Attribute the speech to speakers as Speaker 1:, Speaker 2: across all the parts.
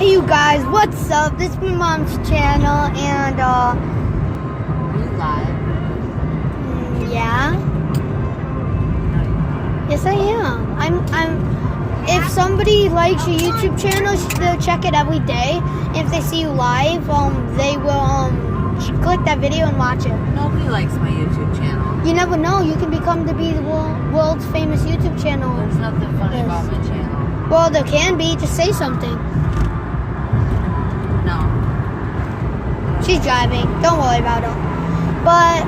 Speaker 1: Hey you guys, what's up? This is my mom's channel and
Speaker 2: Are you live?
Speaker 1: Yeah. Yes I am. If somebody likes your YouTube channel, they'll check it every day. If they see you live, they will click that video and watch it.
Speaker 2: Nobody likes my YouTube channel.
Speaker 1: You never know, you can become to be the world's famous YouTube channel.
Speaker 2: There's nothing funny
Speaker 1: Yes.
Speaker 2: about my channel.
Speaker 1: Well, there can be, just say something.
Speaker 2: No.
Speaker 1: She's driving. Don't worry about her. But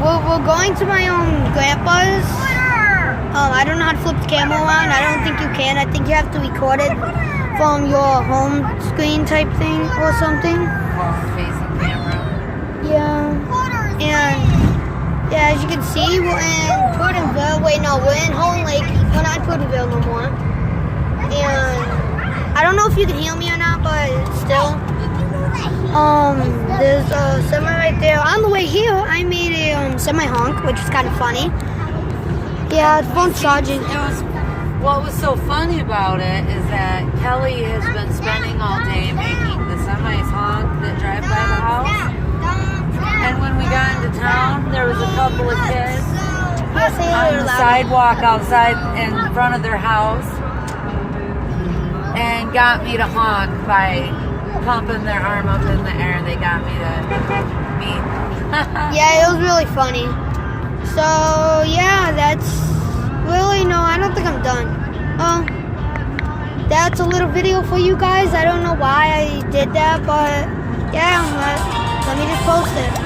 Speaker 1: we're going to my grandpa's. I don't know how to flip the camera around. I don't think you can. I think you have to record it from your home screen type thing or something.
Speaker 2: Facing camera.
Speaker 1: Yeah. And yeah, as you can see, we're in Putinville. Wait, no, we're in Home Lake. We're not in Putinville no more. And I don't know if you can hear me or not, but still. There's a semi right there. On the way here, I made a semi honk, which is kind of funny. Yeah, the phone's charging.
Speaker 2: What was so funny about it is that Kelly has been spending all day making the semis honk that drive by the house. And when we got into town, there was a couple of kids on the sidewalk outside in front of their house and got me to honk by pumping their arm up in the air. They got me to meet.
Speaker 1: Yeah, it was really funny. So yeah, that's really I don't think I'm done. That's a little video for you guys. I don't know why I did that, but yeah, let me just post it.